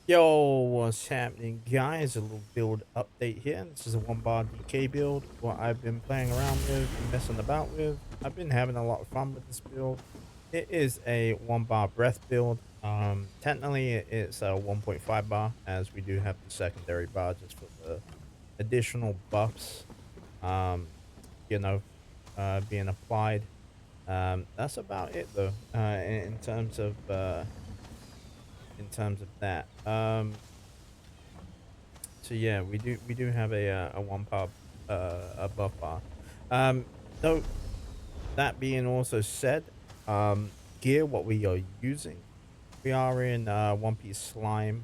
Yo, what's happening, guys? A little build update here. This is a one bar DK build, what I've been playing around with and messing about with. I've been having a lot of fun with this build. It is a one bar breath build. Technically it's a 1.5 bar, as we do have the secondary bar just for the additional buffs. Um, you know, being applied. That's about it though. In terms of that. So yeah, we do have a one pub a buff bar. Though that being also said, gear what we are using, we are in one piece slime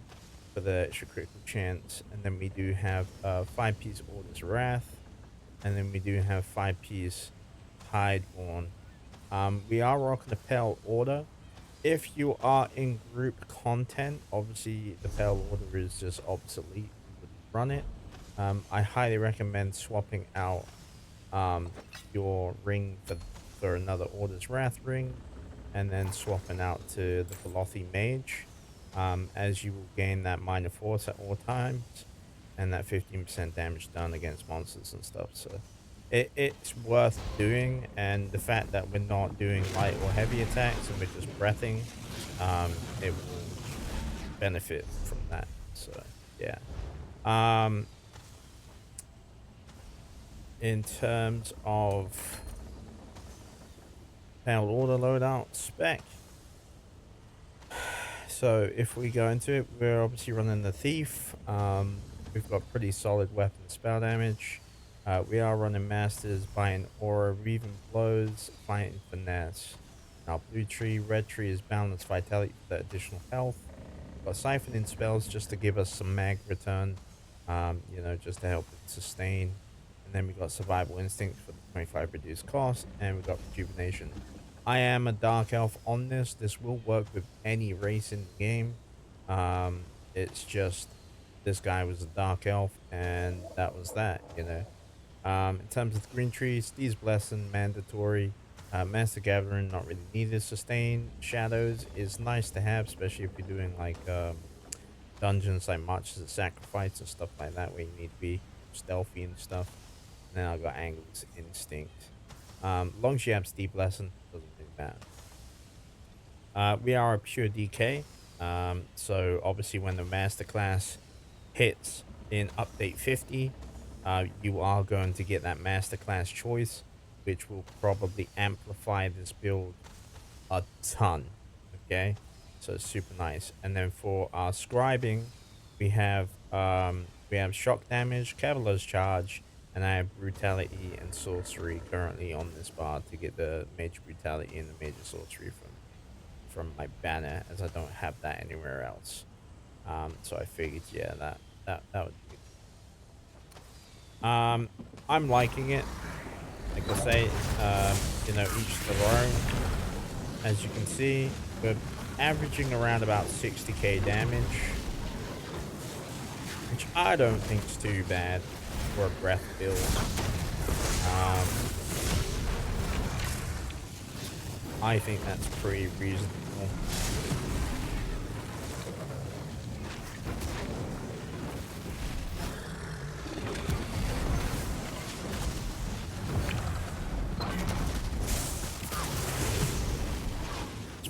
for the extra critical chance, and then we do have 5-piece Orders Wrath, and then we do have 5-piece Highborn. We are rocking a Pale Order. If you are in group content, obviously the Pale Order is just obsolete. You wouldn't run it. I highly recommend swapping out your ring for another Order's Wrath ring, and then swapping out to the Velothi Mage, as you will gain that minor force at all times, and that 15% damage done against monsters and stuff. So it's worth doing, and the fact that we're not doing light or heavy attacks and we're just breathing, it will benefit from that. So yeah. Um, in terms of panel order loadout spec, so if we go into it, we're obviously running the thief. We've got pretty solid weapon spell damage. We are running masters, buying aura, reaving blows, fighting finesse. Now blue tree, red tree is balanced vitality for the additional health. Got siphoning spells just to give us some mag return, just to help it sustain. And then we got survival instinct for the 25 reduced cost, and we got rejuvenation. I am a dark elf on this. This will work with any race in the game. It's just this guy was a dark elf, and that was that. In terms of the green trees, these blessing mandatory. Master Gathering not really needed. Sustain Shadows is nice to have, especially if you're doing like dungeons like Marches of Sacrifice and stuff like that, where you need to be stealthy and stuff. And then I got Angles Instinct. Long as you have Steep Lesson, doesn't really matter. We are a pure DK. So obviously when the masterclass hits in update 50, you are going to get that masterclass choice, which will probably amplify this build a ton. Okay, so it's super nice. And then for our scribing, we have shock damage, cavalier's charge, and I have brutality and sorcery currently on this bar to get the major brutality and the major sorcery from my banner, as I don't have that anywhere else. So I figured, yeah, that would be good. I'm liking it. Like I say, each to their own. As you can see, we're averaging around about 60k damage, which I don't think is too bad for a breath build. I think that's pretty reasonable.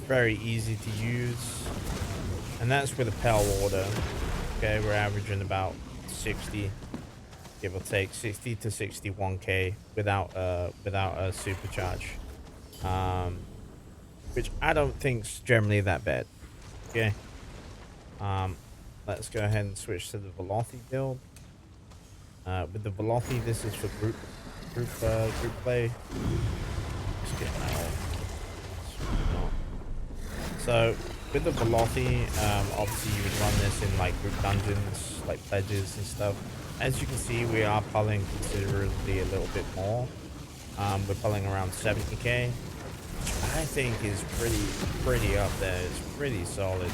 Very easy to use, and that's with a Pale Order. Okay, we're averaging about 60, give or take 60 to 61k without a supercharge, which I don't think's generally that bad. Okay, let's go ahead and switch to the Velothi build. With the Velothi, this is for group play. Just get my ult. So with the Velothi, obviously you would run this in like group dungeons, like pledges and stuff. As you can see, we are pulling considerably a little bit more. We're pulling around 70k, which I think is pretty up there. It's pretty solid.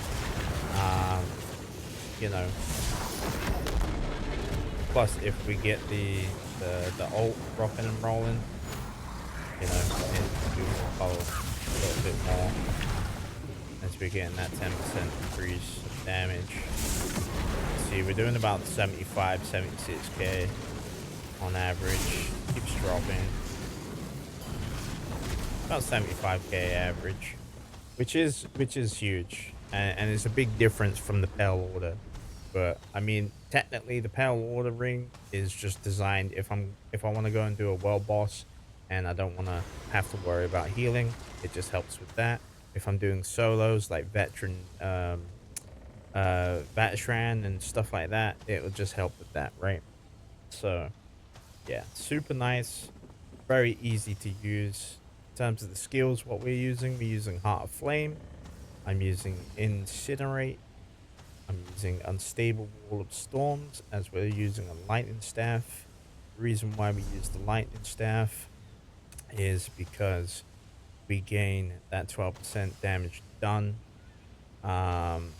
You know. Plus, if we get the ult rocking and rolling, we will pull a little bit more, as we're getting that 10% increase of damage. see we're doing about 75, 76k on average. Keeps dropping. About 75k average, which is huge, and it's a big difference from the pale order. But I mean, technically, the pale order ring is just designed if I want to go and do a world boss, and I don't want to have to worry about healing. It just helps with that. If I'm doing solos like veteran and stuff like that, it will just help with that, right? So yeah, super nice, very easy to use. In terms of the skills, what we're using Heart of Flame. I'm using Incinerate. I'm using Unstable Wall of Storms as we're using a Lightning Staff. The reason why we use the Lightning Staff is because we gain that 12% damage done um,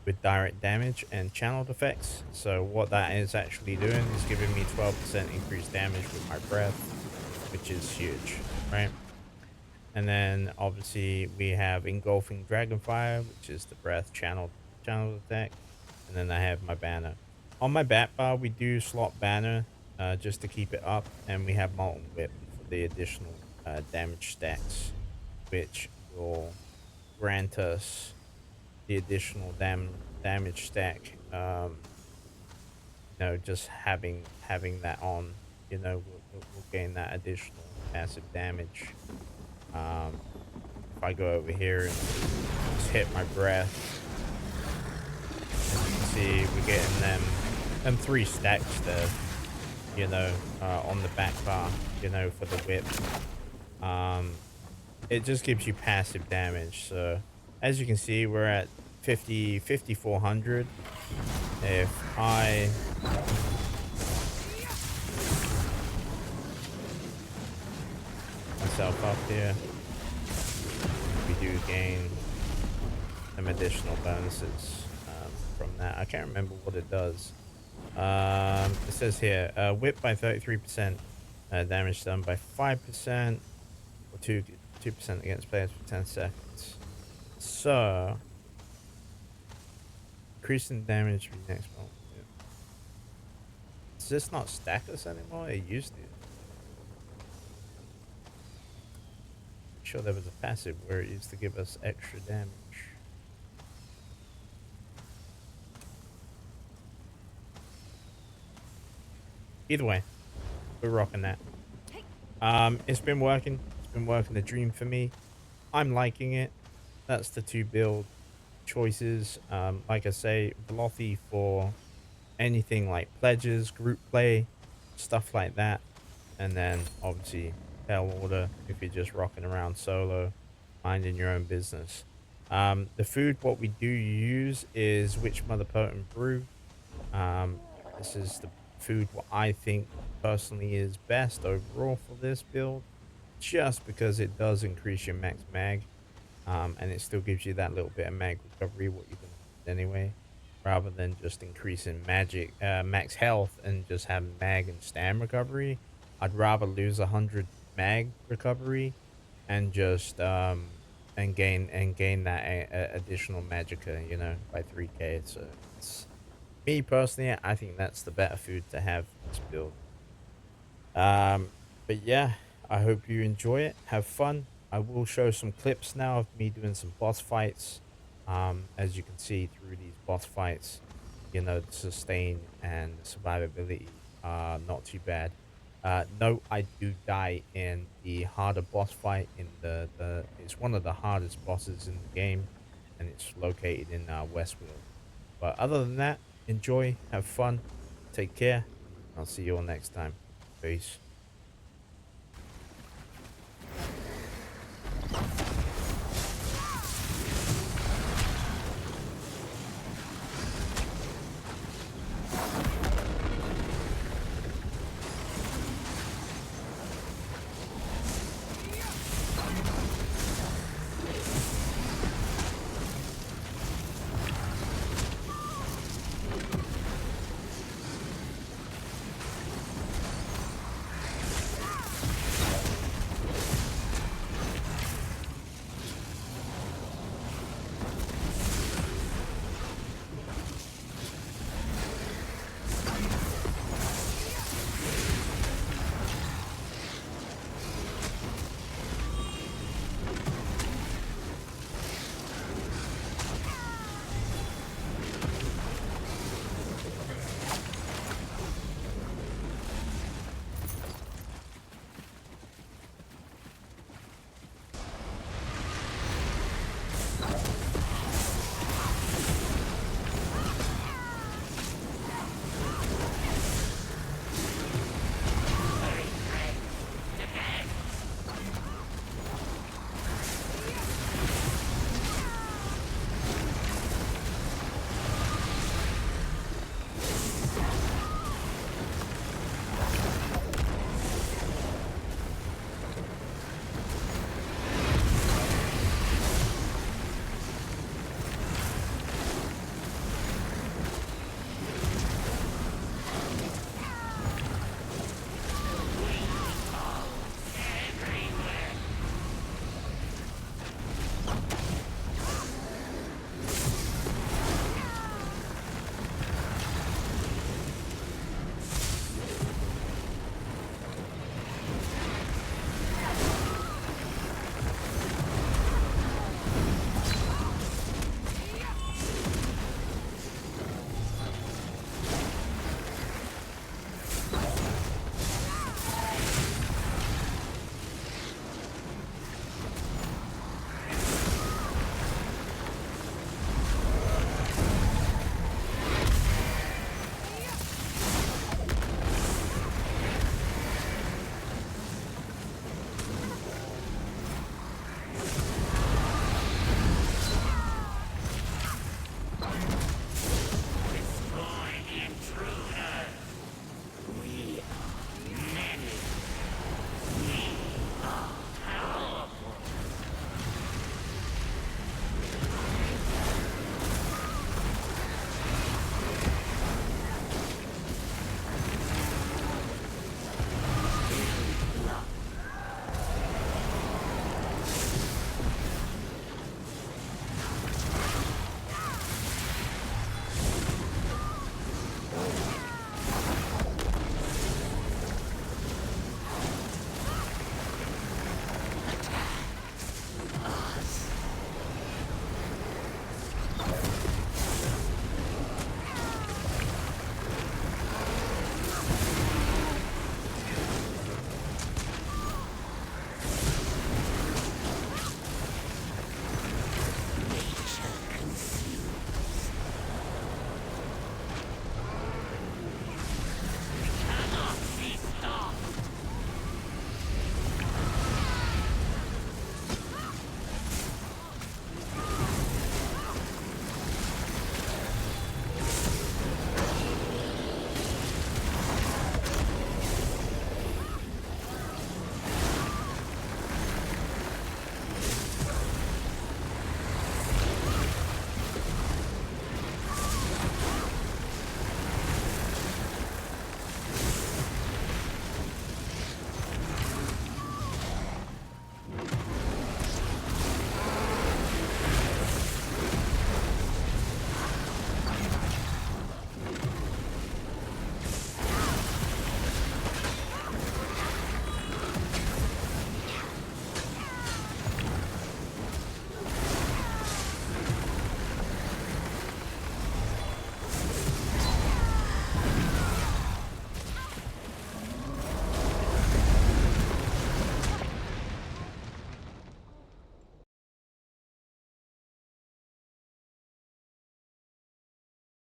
with direct damage and channeled effects. So what that is actually doing is giving me 12% increased damage with my breath, which is huge, right? And then obviously we have Engulfing Dragonfire, which is the breath channeled attack. And then I have my banner. On my bat bar, we do slot banner just to keep it up, and we have Molten Whip for the additional damage stacks, which will grant us the additional damage stack. Just having that on, we'll gain that additional passive damage. Um, if I go over here and just hit my breath, as you can see, we're getting them 3 stacks there, on the back bar, for the whip. It just gives you passive damage. So as you can see, we're at 5,400. If I myself up here, we do gain some additional bonuses from that. I can't remember what it does. It says here, whip by 33%, damage done by 5%, or 2% against players for 10 seconds. So, increasing damage for the next moment. Does this not stack us anymore? It used to. Sure, there was a passive where it used to give us extra damage. Either way, we're rocking that. It's been working. It's been working the dream for me. I'm liking it. That's the 2 build choices. Like I say, Velothi for anything like pledges, group play, stuff like that. And then obviously Pale Order if you're just rocking around solo, minding your own business. The food, what we do use is Witch Mother Potent Brew. Um, this is the food what I think personally is best overall for this build, just because it does increase your max mag, and it still gives you that little bit of mag recovery, what you're gonna need anyway, rather than just increasing max health and just having mag and stam recovery. I'd rather lose 100 mag recovery and just gain that additional magicka, by 3k. So it's me personally, I think that's the better food to have for this build. But yeah, I hope you enjoy it. Have fun. I will show some clips now of me doing some boss fights. As you can see through these boss fights, the sustain and the survivability are not too bad. No, I do die in the harder boss fight in it's one of the hardest bosses in the game, and it's located in Westfield. But other than that, enjoy, have fun, take care. I'll see you all next time. Peace.